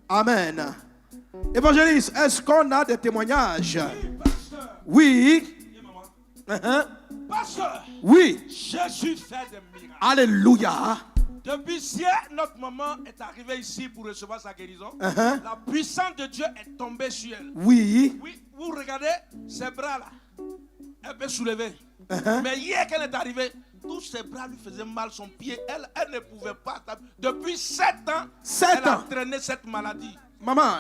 Amen. Évangéliste, est-ce qu'on a des témoignages? Oui, Oui. pasteur. Oui. Jésus fait des miracles. Alléluia. Depuis hier, notre maman est arrivée ici pour recevoir sa guérison. La puissance de Dieu est tombée sur elle. Oui. Oui, vous regardez ses bras là. Elle peut soulever. Mais hier qu'elle est arrivée, tous ses bras lui faisaient mal, son pied. Elle ne pouvait pas. Depuis 7 ans, elle a traîné cette maladie. Maman,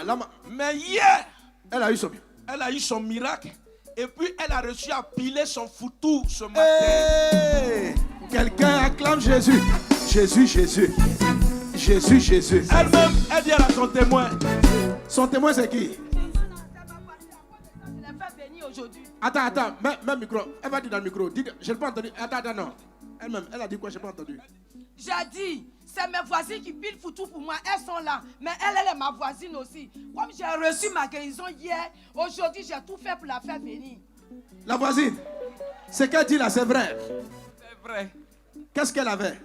Mais hier, elle a eu son miracle. Et puis elle a reçu à piler son foutou ce matin. Hey! Quelqu'un acclame Jésus. Jésus, Jésus. Jésus, Jésus. Elle-même, elle dit à son témoin. Son témoin, c'est qui? Je l'ai fait venir aujourd'hui. Attends, même micro. Elle va dire dans le micro. Je n'ai pas entendu. Attends, non. Elle-même, elle a dit quoi? Je n'ai pas entendu. J'ai dit, c'est mes voisines qui pilent foutu pour moi. Elles sont là. Mais elle est ma voisine aussi. Comme j'ai reçu ma guérison hier, aujourd'hui, j'ai tout fait pour la faire venir. La voisine, ce qu'elle dit là, c'est vrai. C'est vrai. Qu'est-ce qu'elle avait?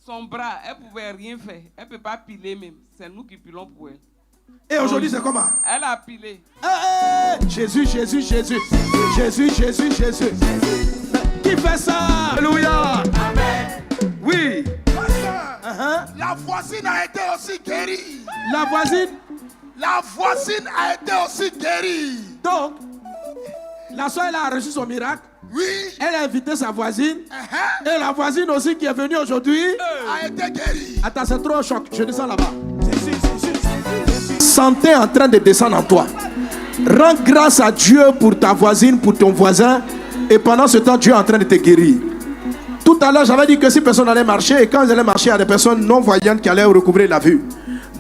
Son bras, elle ne pouvait rien faire. Elle ne peut pas piler même. C'est nous qui pilons pour elle. Et aujourd'hui, c'est comment? Elle a pilé. Jésus, Jésus, Jésus. Jésus, Jésus, Jésus. Qui fait ça? Alléluia. Amen. Oui. La voisine a été aussi guérie. La voisine? La voisine a été aussi guérie. Donc, la soeur, elle a reçu son miracle. Oui. Elle a invité sa voisine. Et la voisine aussi qui est venue aujourd'hui a été guérie. Attends, c'est trop choc. Je descends là-bas. Santé en train de descendre en toi. Rends grâce à Dieu pour ta voisine, pour ton voisin. Et pendant ce temps, Dieu est en train de te guérir. Tout à l'heure, j'avais dit que si personne allait marcher, et quand ils allaient marcher, il y a des personnes non-voyantes qui allaient recouvrir la vue.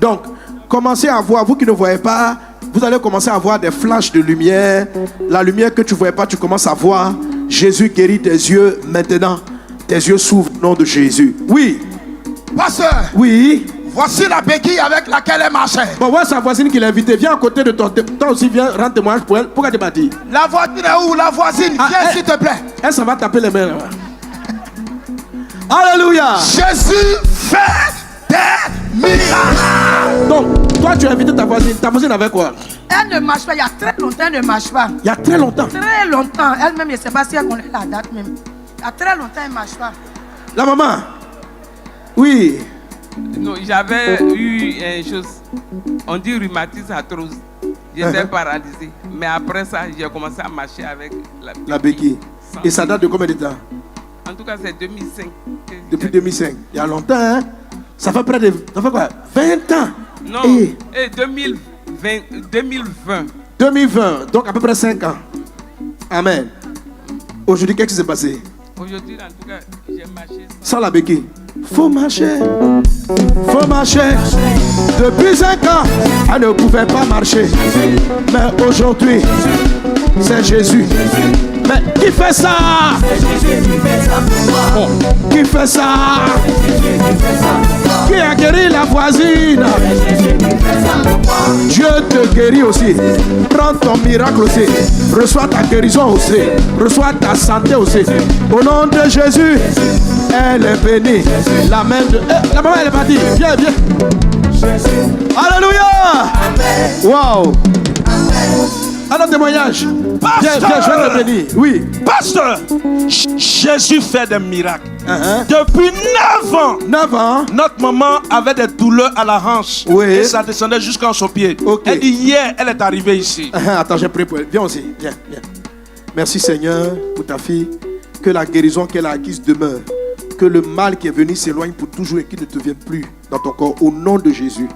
Donc, commencez à voir, vous qui ne voyez pas, vous allez commencer à voir des flashs de lumière. La lumière que tu ne voyais pas, tu commences à voir. Jésus guérit tes yeux maintenant. Tes yeux s'ouvrent au nom de Jésus. Oui. Pasteur. Oui. Voici la béquille avec laquelle elle marchait. Bon, ouais, sa voisine qui l'a invité. Viens à côté de toi. Toi aussi, viens rendre témoignage pour elle. Pourquoi tu m'as dit? La voisine est où? La voisine, viens s'il te plaît. Elle s'en va taper les mains. Alléluia. Jésus fait des miracles. Donc, toi, tu as invité ta voisine. Ta voisine avec quoi? Elle ne marche pas. Il y a très longtemps, elle ne marche pas. Il y a très longtemps? Très longtemps. Elle-même, je ne sais pas si elle connaît la date même. Il y a très longtemps, elle ne marche pas. La maman? Oui. Non, j'avais eu une chose. On dit rhumatisme arthrose. J'étais paralysé. Mais après ça, j'ai commencé à marcher avec la béquille. Et ça date de combien de temps? En tout cas, c'est 2005. Depuis 2005. Il y a longtemps, hein? Ça fait près de... Ça fait quoi? 20 ans? Non, 2020. 2020, donc à peu près 5 ans. Amen. Aujourd'hui, qu'est-ce qui s'est passé? Aujourd'hui, en tout cas, j'ai marché sans la béquille. Faut marcher. Faut marcher. Depuis 5 ans, elle ne pouvait pas marcher. Mais aujourd'hui, c'est Jésus. Mais qui fait ça? Qui fait ça? Qui a guéri la voisine? Dieu te guérit aussi. Prends ton miracle aussi. Reçois ta guérison aussi. Reçois ta santé aussi. Au nom de Jésus, elle est bénie. La main de... la maman, elle est partie. Viens, viens. Alléluia. Wow. Alors témoignage. Pasteur, viens, je vais te bénir. Oui. Pasteur, Jésus fait des miracles. Depuis 9 ans, 9 ans, notre maman avait des douleurs à la hanche. Oui. Et ça descendait jusqu'à son pied. Okay. Elle dit hier, elle est arrivée ici. Attends, j'ai pris pour elle. Viens aussi. Viens, viens. Merci Seigneur pour ta fille. Que la guérison qu'elle a acquise demeure. Que le mal qui est venu s'éloigne pour toujours et qu'il ne te vienne plus dans ton corps. Au nom de Jésus.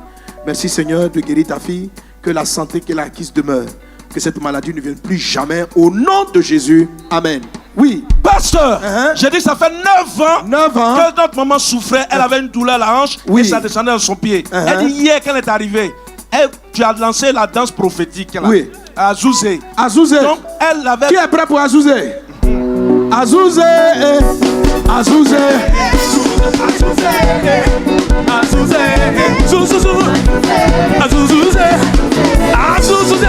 Merci Seigneur de guérir ta fille. Que la santé qu'elle a acquise demeure. Que cette maladie ne vienne plus jamais. Au nom de Jésus. Amen. Oui. Pasteur, j'ai dit ça fait 9 ans, que notre maman souffrait. Elle avait une douleur à la hanche et ça descendait dans son pied. Elle dit hier qu'elle est arrivée. Tu as lancé la danse prophétique. Là, oui. À Zouzé. Azouzé. Donc elle avait... Qui est prêt pour Azouzé? Azouzé. Azouzé. Azouzé. Zouzou. Azouzé. Azouzé.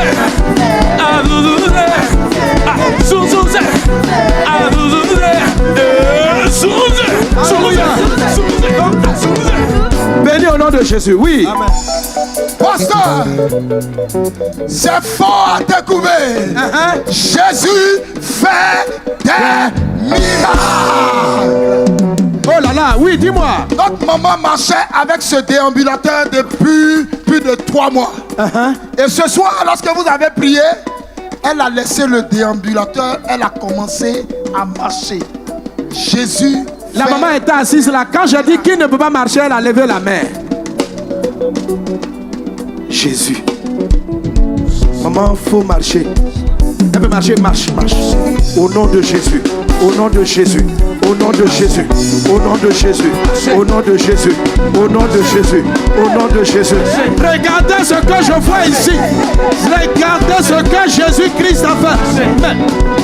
Béni au nom de Jésus, oui. Amen. Pasteur, c'est fort à Tekouvé. Jésus fait des miracles. Oh là là, oui, dis-moi. Notre maman marchait avec ce déambulateur depuis plus de 3 mois. Et ce soir, lorsque vous avez prié, elle a laissé le déambulateur, elle a commencé à marcher. Jésus. La maman était assise là. Quand j'ai dit qu'il ne peut pas marcher, elle a levé la main. Jésus. Maman, faut marcher. Elle peut marcher, marche, marche. Au nom de Jésus. Au nom de Jésus. Au nom de Jésus. Au nom de Jésus. Au nom de Jésus. Au nom de Jésus. Au nom de Jésus. Regardez ce que je vois ici. Regardez ce que Jésus-Christ a fait. Mais,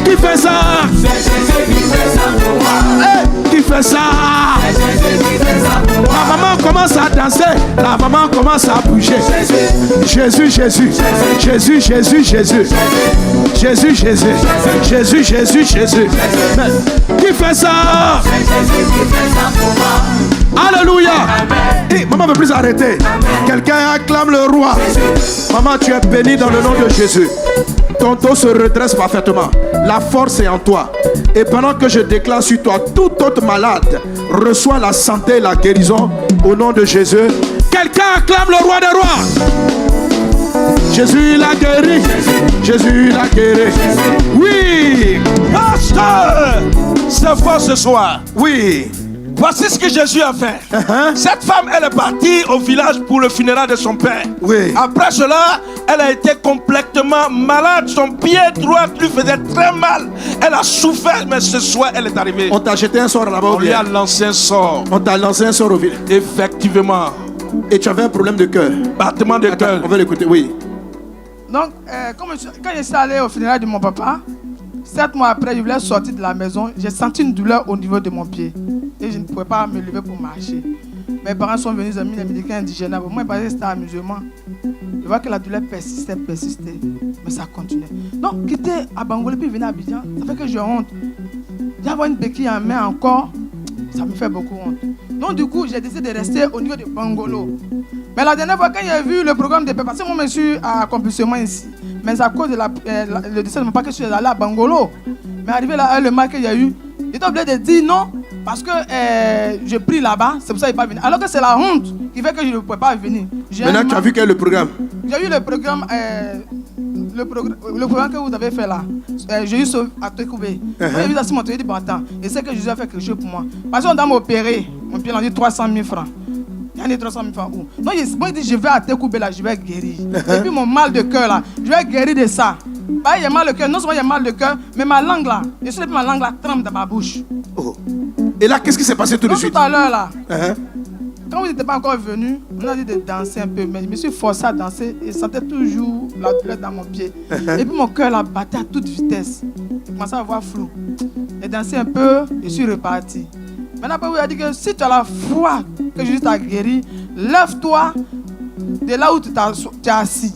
qui fait ça? Qui fait ça? La maman commence à danser. La maman commence à bouger. Jésus, Jésus. Jésus, Jésus, Jésus. Jésus, Jésus. Jésus, Jésus, Jésus. Mais, qui fait ça? Alléluia. Et maman ne peut plus arrêter. Quelqu'un acclame le roi. Maman, tu es bénie dans le nom de Jésus. Ton dos se redresse parfaitement. La force est en toi. Et pendant que je déclare sur toi, tout autre malade reçoit la santé et la guérison au nom de Jésus. Quelqu'un acclame le roi des rois. Jésus l'a guéri. Jésus l'a guéri. Oui. Pasteur, c'est fort ce soir. Oui. Voici ce que Jésus a fait. Cette femme, elle est partie au village pour le funérail de son père. Oui. Après cela, elle a été complètement malade. Son pied droit lui faisait très mal. Elle a souffert, mais ce soir, elle est arrivée. On t'a jeté un sort là-bas. On lui a lancé un sort. On t'a lancé un sort au village. Effectivement. Et tu avais un problème de cœur. Battement de cœur. On va l'écouter, oui. Donc, quand je suis allé au funérail de mon papa, 7 mois après, je voulais sortir de la maison. J'ai senti une douleur au niveau de mon pied. Et je ne pouvais pas me lever pour marcher. Mes parents sont venus, ils ont mis les médicaments indigènes. Moi, ils pensaient que c'était un musulman. Je vois que la douleur persistait. Mais ça continuait. Donc, quitter à Bangolo puis venir à Abidjan, ça fait que j'ai honte. D'avoir une béquille en main encore, ça me fait beaucoup honte. Donc, du coup, j'ai décidé de rester au niveau de Bangolo. Mais la dernière fois, quand j'ai vu le programme de paix, parce que moi, je suis à accomplissement ici. Mais à cause de le décès de mon père, que je suis allé à Bangolo. Mais arrivé là, le mal que j'ai eu, j'étais obligé de dire non. Parce que je prie là-bas, c'est pour ça qu'il n'est pas venu. Alors que c'est la honte qui fait que je ne pouvais pas venir. Maintenant, tu as vu quel est le programme? J'ai vu le programme, le programme que vous avez fait là. Jésus à Tekouvé. J'ai vu ça sur mon téléphone, bon attends, et c'est que Jésus a fait quelque chose pour moi. Parce qu'on doit m'opérer, mon pied, on a dit 300 000 francs. Il y en a 300 000 francs où? Donc, moi, il dit, je vais à Tekouvé là, je vais guérir. Et puis mon mal de cœur là, je vais guérir de ça. Bah, il y a mal de cœur, non seulement il y a mal de cœur, mais ma langue là, je sais que ma langue là tremble dans ma bouche. Oh. Et là, qu'est-ce qui s'est passé tout de suite? Tout à l'heure là, quand vous n'étiez pas encore venu, on a dit de danser un peu, mais je me suis forcé à danser et je sentais toujours la douleur dans mon pied. Et puis mon cœur là battait à toute vitesse. Je commençais à voir flou. J'ai dansé un peu, je suis reparti. Maintenant, après, vous avez dit que si tu as la foi que Jésus t'a guéri, lève-toi de là où tu es assis.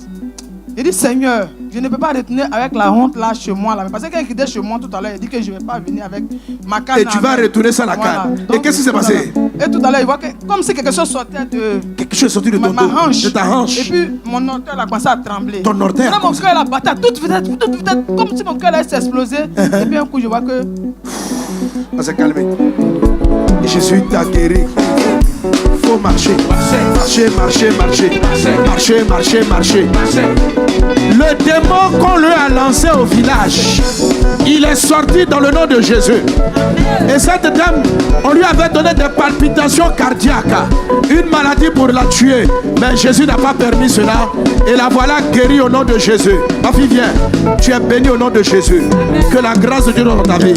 Il dit, Seigneur, je ne peux pas retourner avec la honte là chez moi. Là. Parce que quelqu'un qui était chez moi tout à l'heure, il dit que je ne vais pas venir avec ma canne. Et tu vas retourner sans la canne. Voilà. Et qu'est-ce qui s'est passé? Et tout à l'heure, il voit que comme si quelque chose sortait de... Quelque chose sortait de ton dos, de ta hanche. Et puis mon orteil a commencé à trembler. Ton orteil? Là, mon cœur a battu à toute vitesse, comme si mon cœur allait s'exploser. Et puis un coup, je vois que... On s'est calmé. Et Jésus t'a guéri. Il faut marcher. Marcher. Le démon qu'on lui a lancé au village, il est sorti dans le nom de Jésus. Et cette dame, on lui avait donné des palpitations cardiaques, une maladie pour la tuer. Mais Jésus n'a pas permis cela. Et la voilà guérie au nom de Jésus. Ma fille, viens. Tu es bénie au nom de Jésus. Que la grâce de Dieu dans ta vie,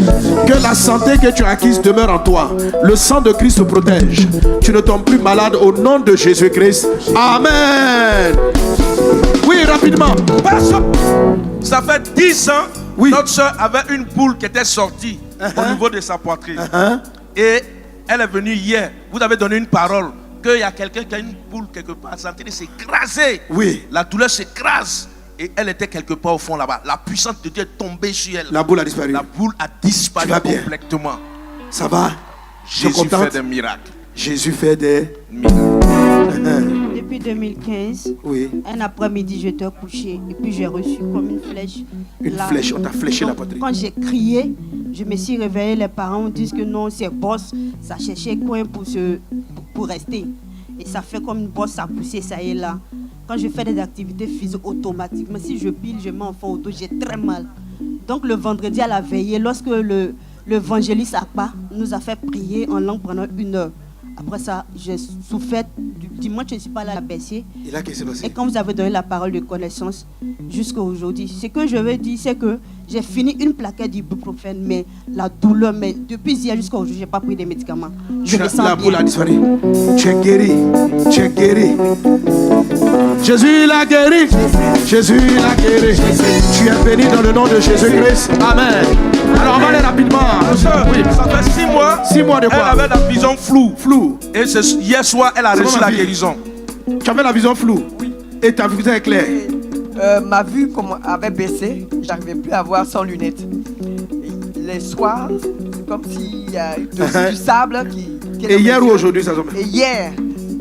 que la santé que tu as acquise demeure en toi. Le sang de Christ te protège. Tu ne tombes plus malade au nom de Jésus-Christ. Amen. Oui, rapidement. Ça fait 10 ans, oui. Notre soeur avait une boule qui était sortie au niveau de sa poitrine. Et elle est venue hier. Vous avez donné une parole qu'il y a quelqu'un qui a une boule quelque part. Elle est en train de s'écraser. Oui. La douleur s'écrase. Et elle était quelque part au fond là-bas. La puissance de Dieu est tombée sur elle. La boule a disparu. La boule a disparu complètement. Ça va? Jésus fait des miracles. Jésus fait des Depuis depuis 2015. Oui. Un après-midi, j'étais couché et puis j'ai reçu comme une flèche. Une flèche, on t'a fléché la poitrine. Quand j'ai crié, je me suis réveillée. Les parents disent que non, c'est bosse. Ça cherchait coin pour rester. Et ça fait comme une bosse, ça a poussé, ça y est là. Quand je fais des activités physiques automatiquement, si je pile, je mets en fond auto, j'ai très mal. Donc le vendredi à la veillée, lorsque l'évangéliste Akpa nous a fait prier en langue pendant 1 heure. Après ça, j'ai souffert. Du dimanche, je ne suis pas là à baisser. Et là, qu'est-ce qui s'est passé? Et quand vous avez donné la parole de connaissance jusqu'à aujourd'hui, ce que je veux dire, c'est que j'ai fini une plaquette d'ibuprofène, mais la douleur, mais depuis hier jusqu'à aujourd'hui, je n'ai pas pris des médicaments. Je me sens La boule bien. a disparu. Tu es guéri. Tu es guéri. Jésus l'a guéri. Jésus l'a guéri. Tu es béni dans le nom de Jésus-Christ. Amen. Alors on va aller rapidement. Oui, ça fait 6 mois. 6 mois de quoi? Elle avait la vision floue. Flou. Et hier soir, elle a C'est reçu bon, ma la fille. guérison. Tu avais la vision floue. Oui. Et ta vision est claire. Ma vue avait baissé, j'arrivais plus à voir sans lunettes. Et les soirs, c'est comme s'il y a du sable qui est Et dans hier mes ou yeux. aujourd'hui, ça s'appelle? Et hier,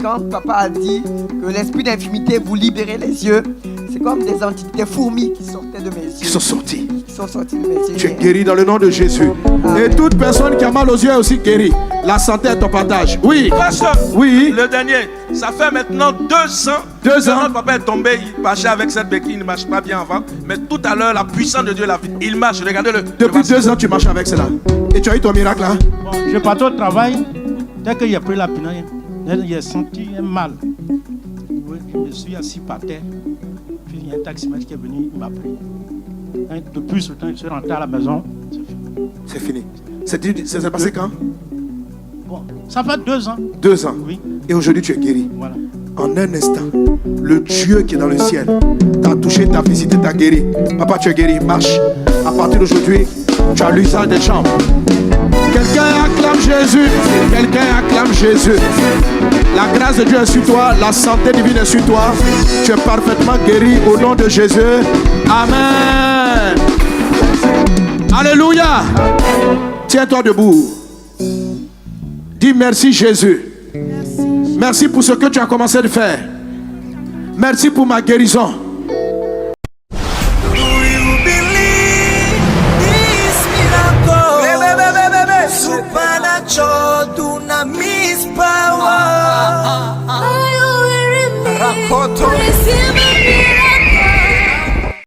quand papa a dit que l'esprit d'infimité vous libérait les yeux, c'est comme des fourmis qui sortaient de mes yeux. Qui sont sortis. Qui sont sortis de mes yeux. Tu es guéri dans le nom de Jésus. Et toute personne qui a mal aux yeux est aussi guérie. La santé est ton partage. Oui. Pasteur, Oui. le dernier, ça fait maintenant 2 ans. 2 ans. Notre papa est tombé, il marchait avec cette béquille, il ne marche pas bien avant. Mais tout à l'heure, la puissance de Dieu l'a vu. Il marche, regardez-le. Depuis 2 ans, tu marches avec cela. Et tu as eu ton miracle, hein? Bon, je partais au travail. Dès que j'ai pris la pilule, j'ai senti un mal. Oui, je me suis assis par terre. Puis il y a un taximètre qui est venu, il m'a pris. Et depuis ce temps, je suis rentré à la maison. C'est fini. Ça s'est passé quand? Bon, ça fait 2 ans. 2 ans. Oui. Et aujourd'hui, tu es guéri. Voilà. En un instant, le Dieu qui est dans le ciel t'a touché, t'a visité, t'a guéri. Papa, tu es guéri. Marche. À partir d'aujourd'hui, tu as l'usage des jambes. Quelqu'un acclame Jésus. Quelqu'un acclame Jésus. La grâce de Dieu est sur toi. La santé divine est sur toi. Tu es parfaitement guéri au nom de Jésus. Amen. Alléluia. Tiens-toi debout. Dis merci Jésus. Merci pour ce que tu as commencé de faire. Merci pour ma guérison.